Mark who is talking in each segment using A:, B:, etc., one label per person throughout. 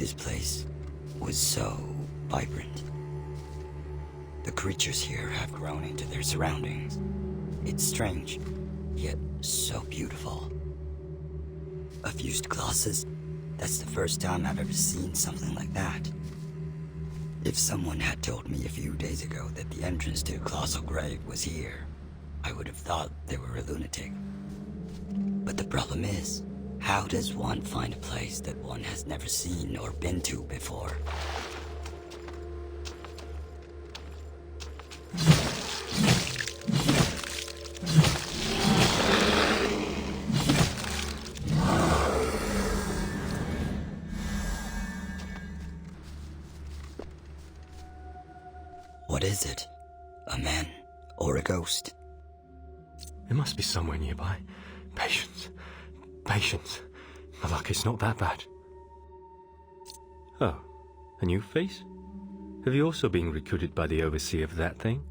A: this place was so vibrant. The creatures here have grown into their surroundings. It's strange, yet so beautiful. A fused Colossus? That's the first time I've ever seen something like that. If someone had told me a few days ago that the entrance to the Colossal Grave was here, I would have thought they were a lunatic. But the problem is, how does one find a place that one has never seen or been to before? What is it? A man or a ghost?
B: It must be somewhere nearby. Patience. Patience. My luck is not that bad. Oh, a new face? Have you also been recruited by the overseer of that thing?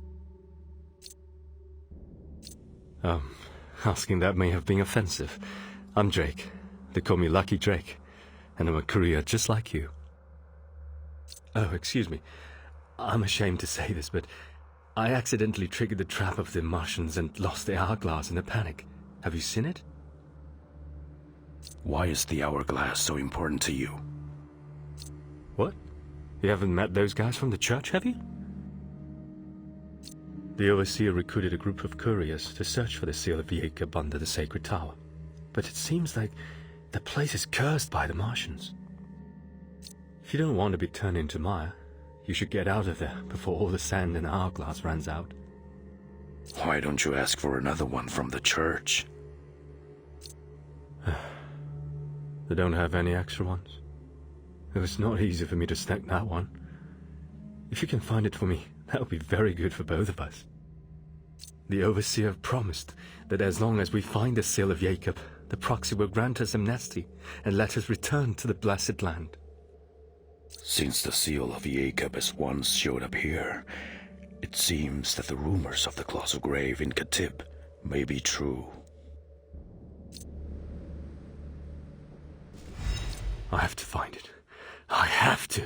B: Asking that may have been offensive. I'm Drake. They call me Lucky Drake. And I'm a courier just like you. Oh, excuse me. I'm ashamed to say this, but I accidentally triggered the trap of the Martians and lost the hourglass in a panic. Have you seen it?
C: Why is the hourglass so important to you?
B: What? You haven't met those guys from the church, have you? The overseer recruited a group of couriers to search for the seal of Jacob under the sacred tower. But it seems like the place is cursed by the Martians. If you don't want to be turned into mire, you should get out of there before all the sand in the hourglass runs out.
C: Why don't you ask for another one from the church?
B: They don't have any extra ones. It was not easy for me to snag that one. If you can find it for me, that would be very good for both of us. The overseer promised that as long as we find the seal of Jacob, the proxy will grant us amnesty and let us return to the blessed land.
C: Since the seal of Jacob has once showed up here, it seems that the rumors of the colossal grave in Katib may be true.
B: I have to find it. I have to.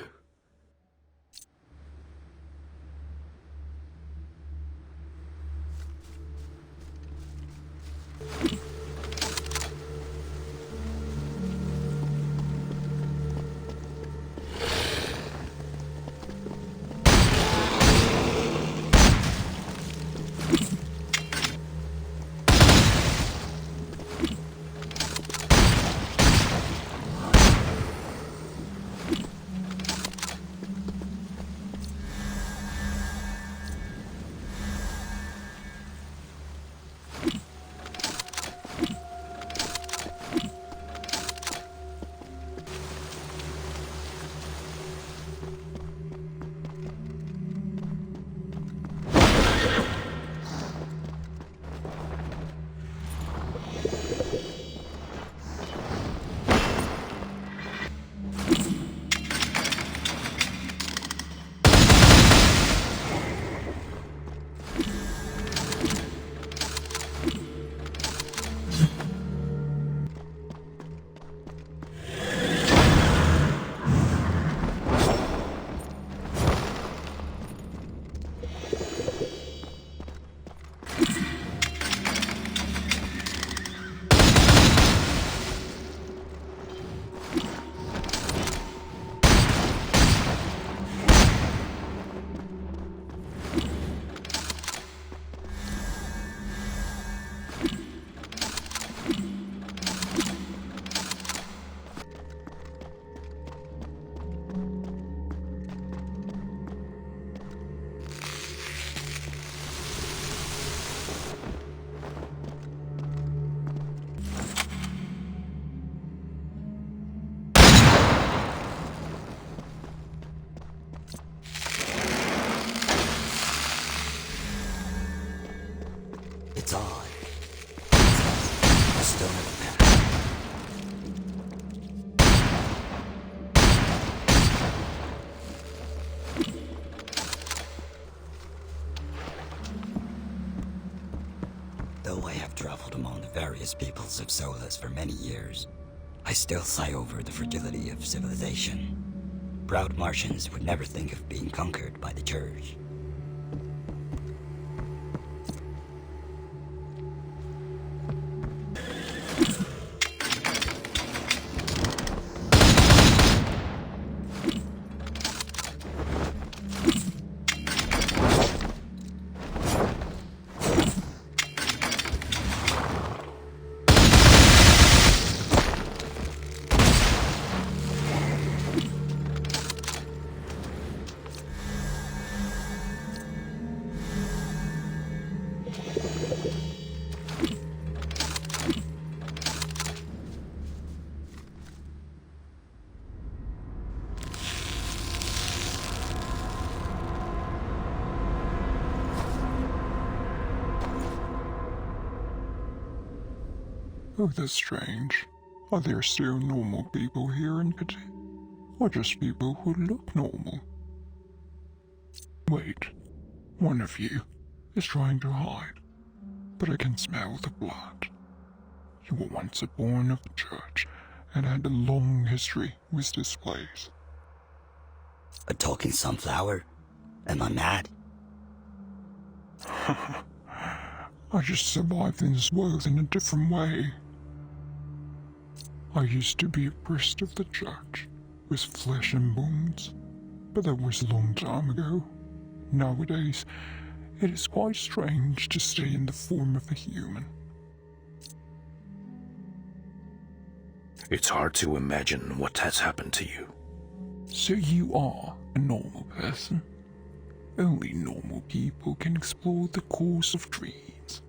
A: It's odd. It's a stone of the past. Though I have traveled among the various peoples of Solus for many years, I still sigh over the fragility of civilization. proud Martians would never think of being conquered by the Church.
D: Oh, that's strange. Are there still normal people here in Khatib? Or just people who look normal? Wait, one of you is trying to hide, but I can smell the blood. You were once a born of the church and had a long history with this place.
A: A talking sunflower? Am I mad?
D: I just survived in this world in a different way. I used to be a priest of the church, with flesh and bones, but that was a long time ago. Nowadays, it is quite strange to stay in the form of a human.
C: It's hard to imagine what has happened to you.
D: So you are a normal person? Only normal people can explore the course of dreams.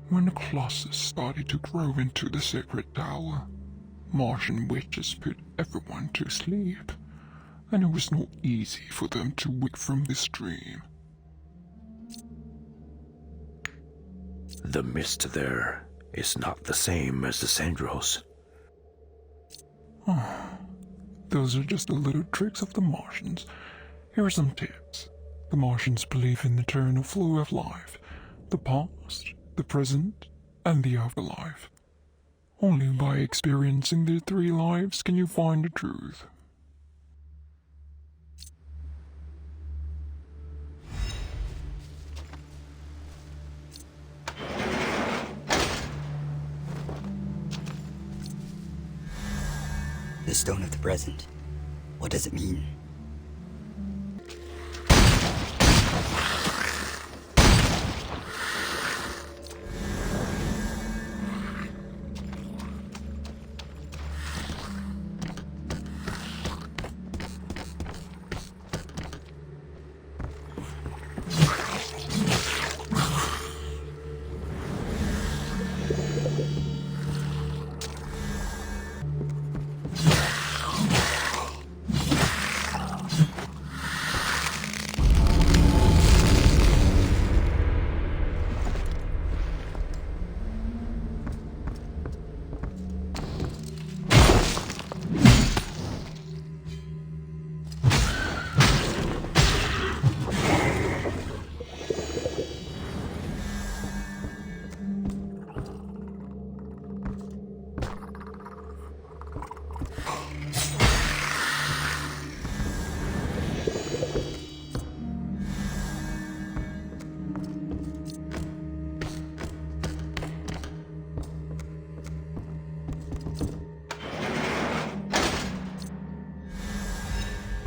D: When the Colossus started to grow into the sacred tower, Martian witches put everyone to sleep, and it was not easy for them to wake from this dream.
C: The mist there is not the same as the Sandros.
D: Those are just the little tricks of the Martians. Here are some tips. The Martians believe in the eternal flow of life, the past, the present, and the afterlife. Only by experiencing the three lives can you find the truth.
A: The stone of the present. What does it mean?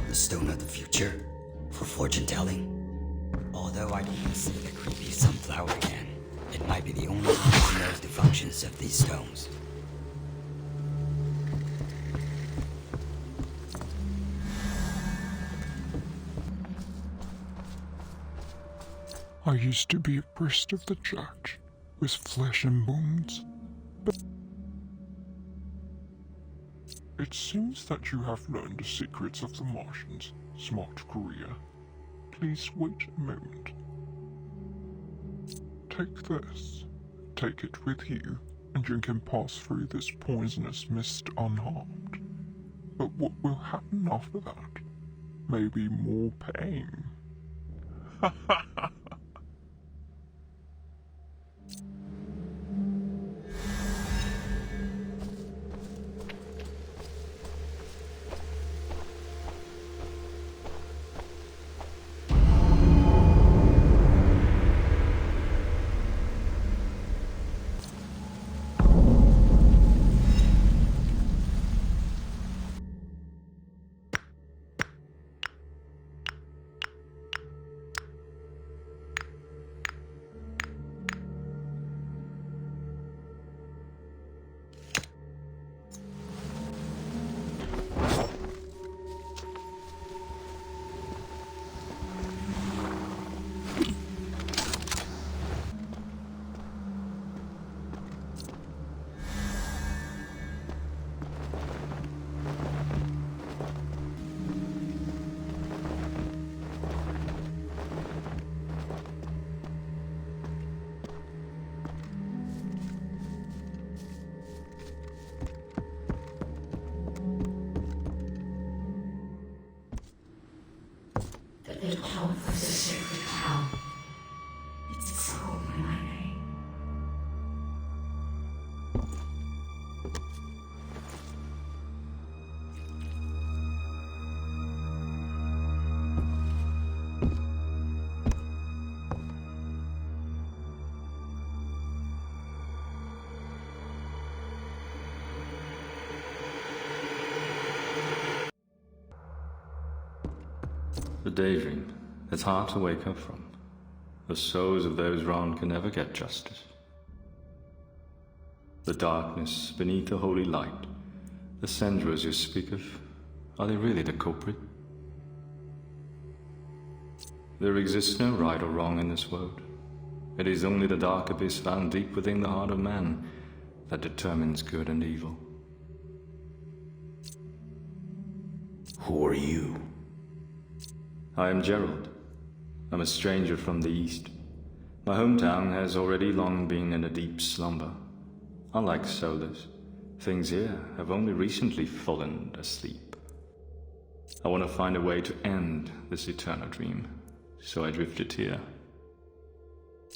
A: The stone of the future? For fortune-telling? Although I don't see the creepy sunflower again, it might be the only one who knows the functions of these stones.
D: I used to be a priest of the church, with flesh and bones, but it seems that you have learned the secrets of the Martians, smart courier. Please wait a moment. Take this. Take it with you, and you can pass through this poisonous mist unharmed. But what will happen after that? Maybe more pain. Ha ha ha!
E: The top of the sacred cow. It's so many.
B: The daydream, it's hard to wake up from. The souls of those wronged can never get justice. The darkness beneath the holy light, the Sendras you speak of, are they really the culprit? There exists no right or wrong in this world. It is only the dark abyss found deep within the heart of man that determines good and evil.
C: Who are you?
B: I am Gerald. I'm a stranger from the east. My hometown has already long been in a deep slumber. Unlike Solus, things here have only recently fallen asleep. I want to find a way to end this eternal dream, so I drifted here.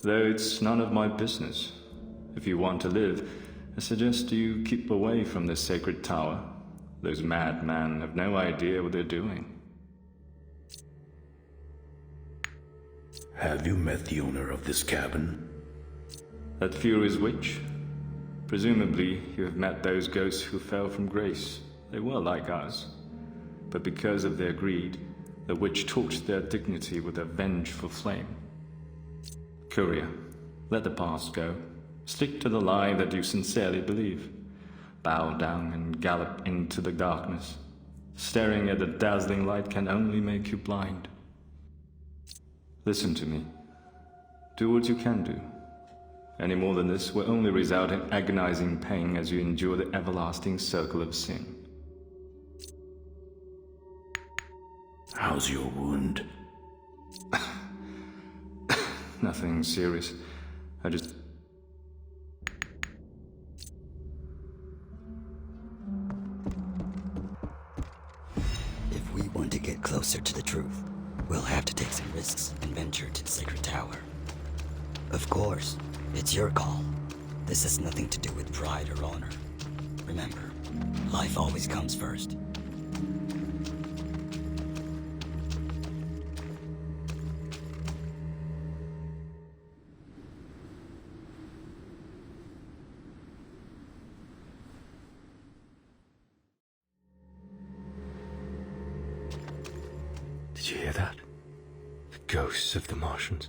B: Though it's none of my business. If you want to live, I suggest you keep away from the sacred tower. Those madmen have no idea what they're doing.
C: Have you met the owner of this cabin?
B: That Fury's witch? Presumably, you have met those ghosts who fell from grace. They were like us. But because of their greed, the witch torched their dignity with a vengeful flame. Courier, let the past go. Stick to the lie that you sincerely believe. Bow down and gallop into the darkness. Staring at the dazzling light can only make you blind. Listen to me. Do what you can do. Any more than this will only result in agonizing pain as you endure the everlasting circle of sin.
C: How's your wound?
B: Nothing serious. I just...
A: If we want to get closer to the truth, we'll have to take some risks and venture to the sacred tower. Of course, it's your call. This has nothing to do with pride or honor. Remember, life always comes first.
B: Did you hear that? The ghosts of the Martians.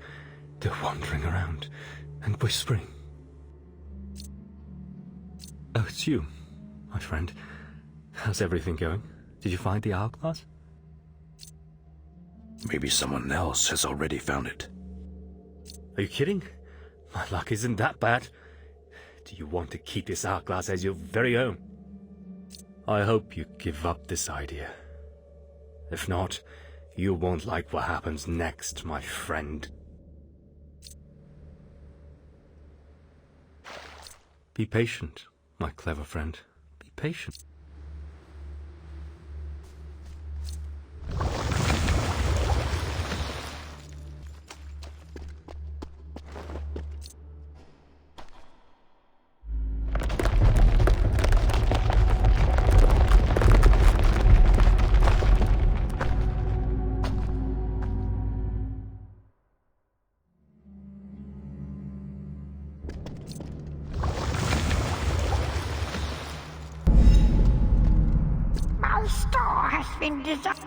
B: They're wandering around and whispering. Oh, it's you, my friend. How's everything going? Did you find the hourglass?
C: Maybe someone else has already found it.
B: Are you kidding? My luck isn't that bad. Do you want to keep this hourglass as your very own? I hope you give up this idea. If not, you won't like what happens next, my friend. Be patient, my clever friend. Be patient.
E: My star has been designed.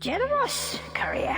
E: Generous, courier.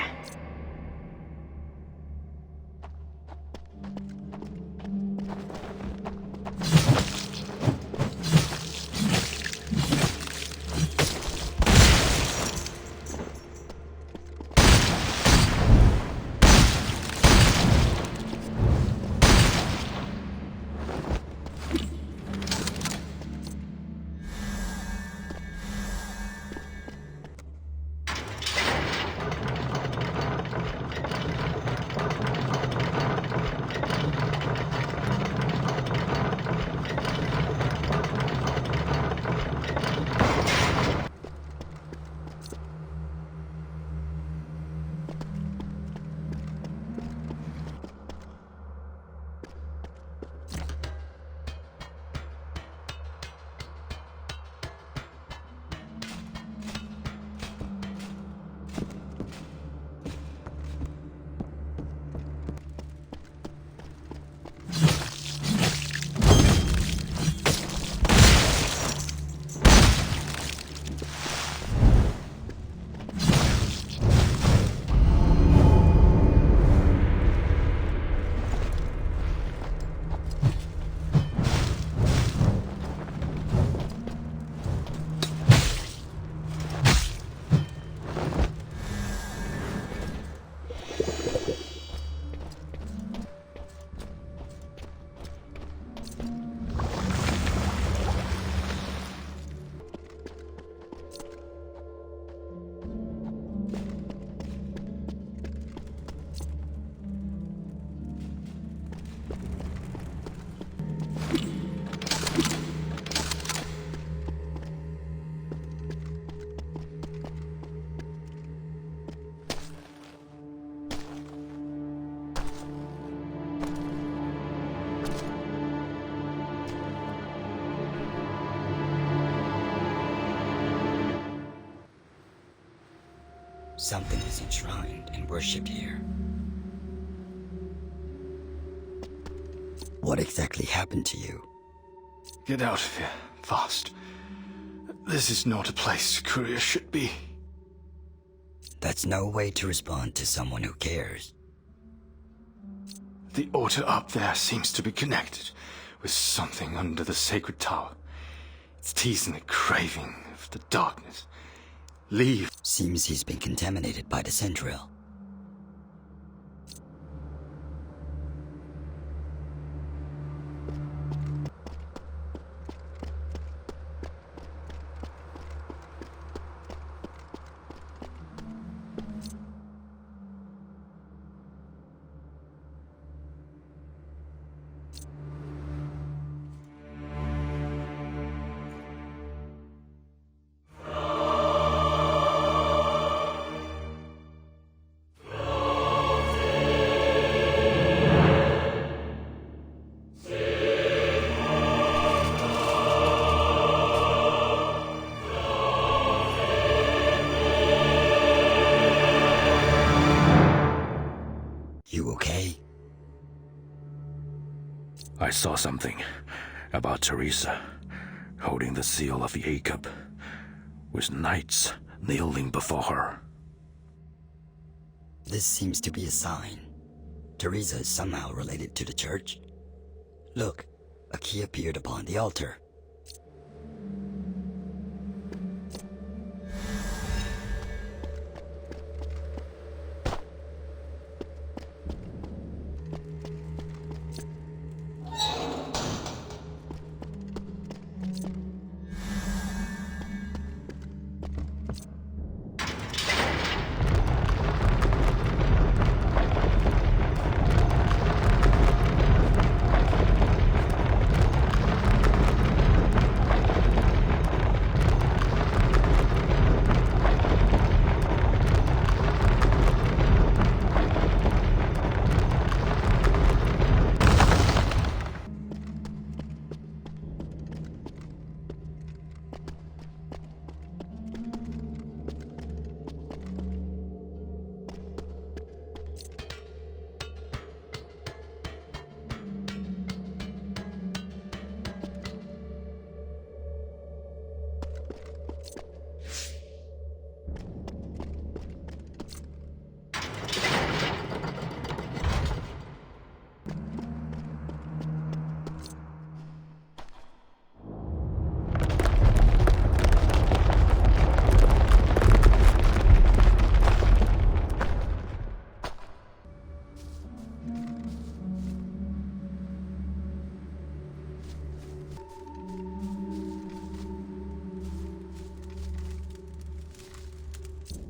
A: Something is enshrined and worshipped here. What exactly happened to you?
B: Get out of here, fast. This is not a place couriers should be.
A: That's no way to respond to someone who cares.
B: The altar up there seems to be connected with something under the sacred tower. It's teasing a craving of the darkness. Leave.
A: Seems he's been contaminated by the central. You okay?
C: I saw something about Teresa holding the seal of Jacob, with knights kneeling before her.
A: This seems to be a sign. Teresa is somehow related to the church. Look, a key appeared upon the altar.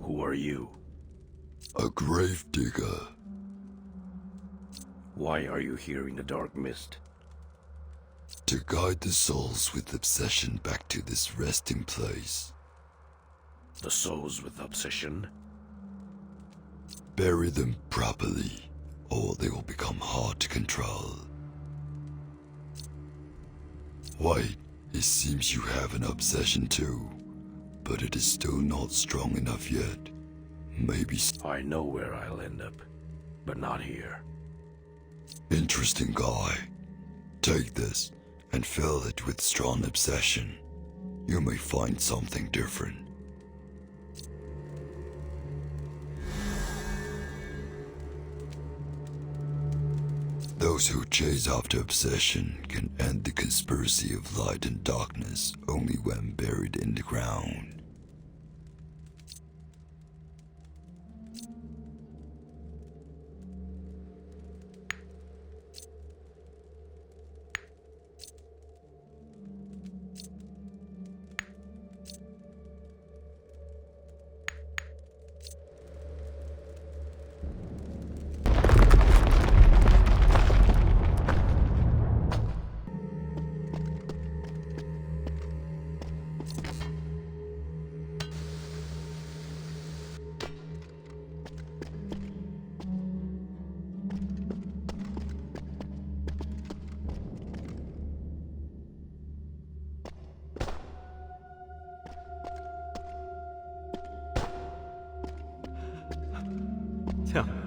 C: Who are you?
F: A grave digger.
C: Why are you here in the dark mist?
F: To guide the souls with obsession back to this resting place.
C: The souls with obsession?
F: Bury them properly, or they will become hard to control. Wait, it seems you have an obsession too, but it is still not strong enough yet. Maybe...
C: I know where I'll end up, but not here.
F: Interesting guy. Take this and fill it with strong obsession. You may find something different. Those who chase after obsession can end the conspiracy of light and darkness only when buried in the ground.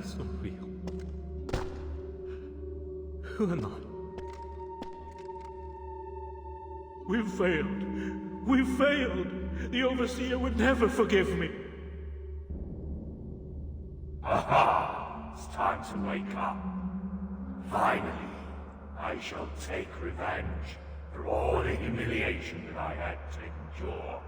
B: It's not real. Who am I? We've failed. We've failed. The Overseer would never forgive me.
G: Aha! It's time to wake up. Finally, I shall take revenge for all the humiliation that I had to endure.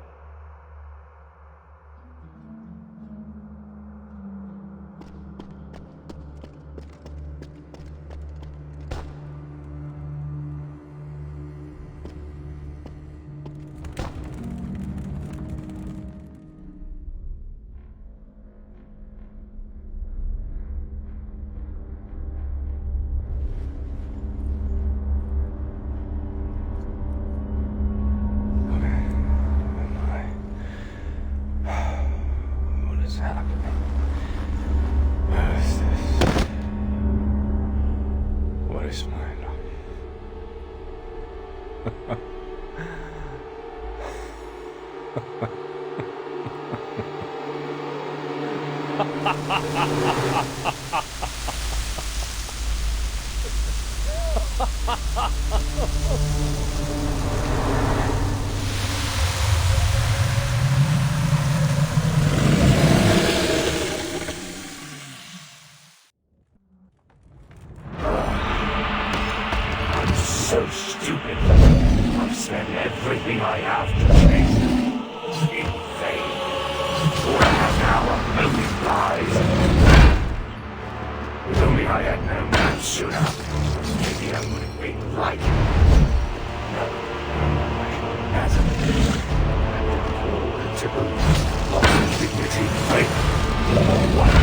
G: I'm so stupid. I've spent everything I have to chase in vain. All I have now are million lies. If only I had known that sooner, maybe I would have been like him. No, I hasn't. I did all the taboo, lost dignity, faith, or what?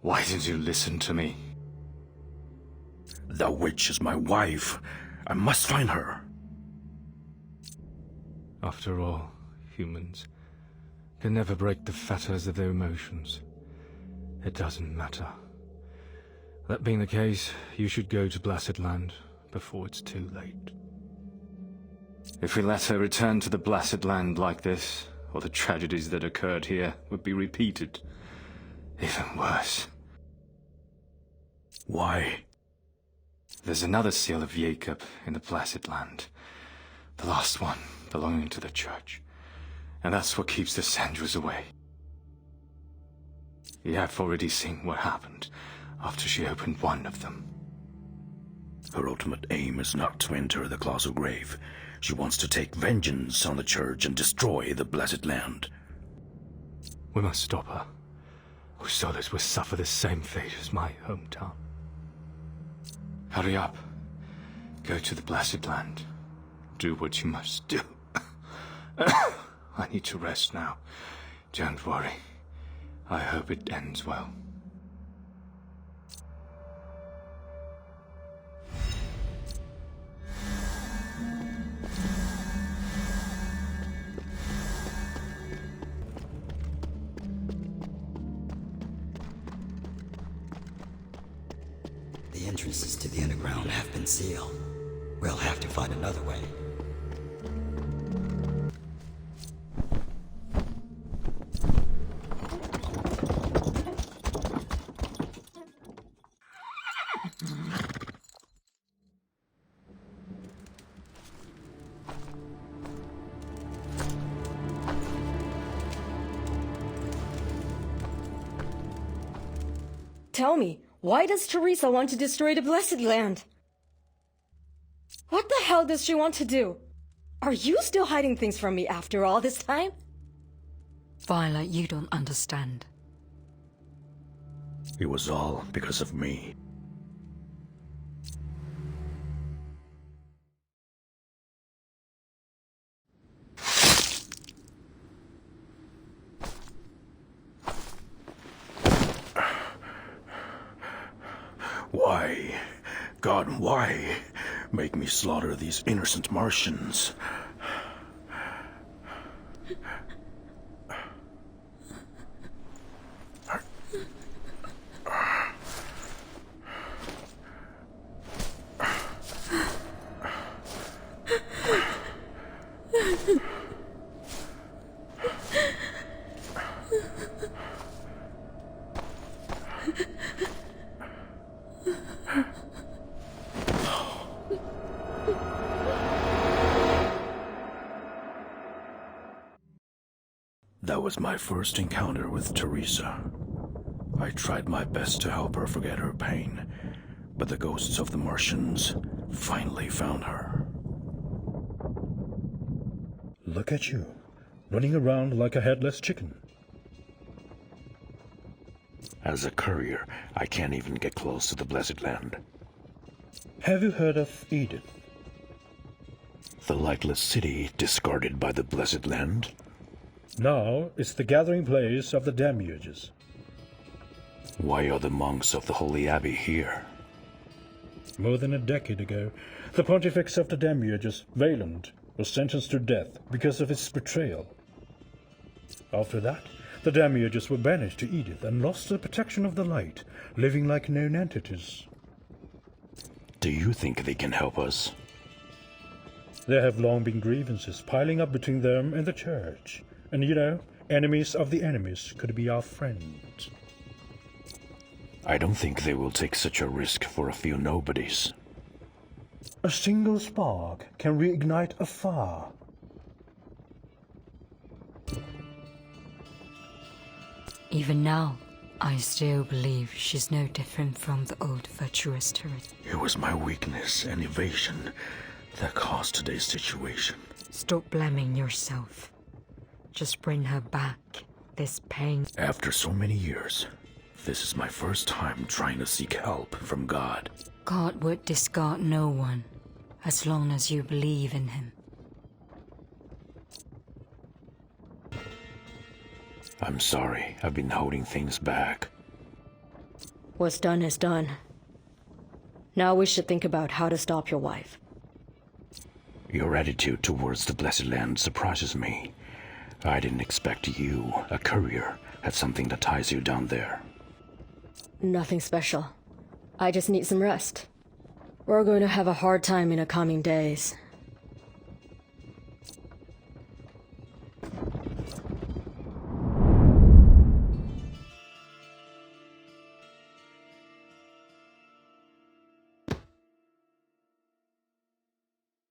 C: Why did you listen to me? The witch is my wife. I must find her.
B: After all, humans can never break the fetters of their emotions. It doesn't matter. That being the case, you should go to Blessed Land before it's too late. If we let her return to the Blessed Land like this, all the tragedies that occurred here would be repeated. Even worse.
C: Why?
B: There's another seal of Jacob in the Blessed Land. The last one belonging to the church. And that's what keeps the Sandras away. You have already seen what happened after she opened one of them.
C: Her ultimate aim is not to enter the colossal grave. She wants to take vengeance on the church and destroy the blessed land.
B: We must stop her, or Solis will suffer the same fate as my hometown. Hurry up. Go to the blessed land. Do what you must do. I need to rest now. Don't worry. I hope it ends well.
A: The entrances to the underground have been sealed. We'll have to find another way.
H: Tell me, why does Teresa want to destroy the Blessed Land? What the hell does she want to do? Are you still hiding things from me after all this time?
I: Violet, you don't understand.
C: It was all because of me. Why? God, why? Make me slaughter these innocent Martians. That was my first encounter with Teresa. I tried my best to help her forget her pain, but the ghosts of the Martians finally found her.
J: Look at you, running around like a headless chicken.
C: As a courier, I can't even get close to the Blessed Land.
J: Have you heard of Edith?
C: The lightless city discarded by the Blessed Land?
J: Now it's the gathering place of the Demiurges.
C: Why are the monks of the Holy Abbey here?
J: More than a decade ago, the Pontifex of the Demiurges, Valand, was sentenced to death because of his betrayal. After that, the Demiurges were banished to Edith and lost the protection of the light, living like known entities.
C: Do you think they can help us?
J: There have long been grievances piling up between them and the Church. And you know, enemies of the enemies could be our friends.
C: I don't think they will take such a risk for a few nobodies.
J: A single spark can reignite a fire.
I: Even now, I still believe she's no different from the old virtuous Teresa.
C: It was my weakness and evasion that caused today's situation.
I: Stop blaming yourself. Just bring her back. This pain.
C: After so many years, this is my first time trying to seek help from God.
I: God would discard no one, as long as you believe in him.
C: I'm sorry, I've been holding things back.
H: What's done is done. Now we should think about how to stop your wife.
C: Your attitude towards the Blessed Land surprises me. I didn't expect you, a courier, had something that ties you down there.
H: Nothing special. I just need some rest. We're going to have a hard time in the coming days.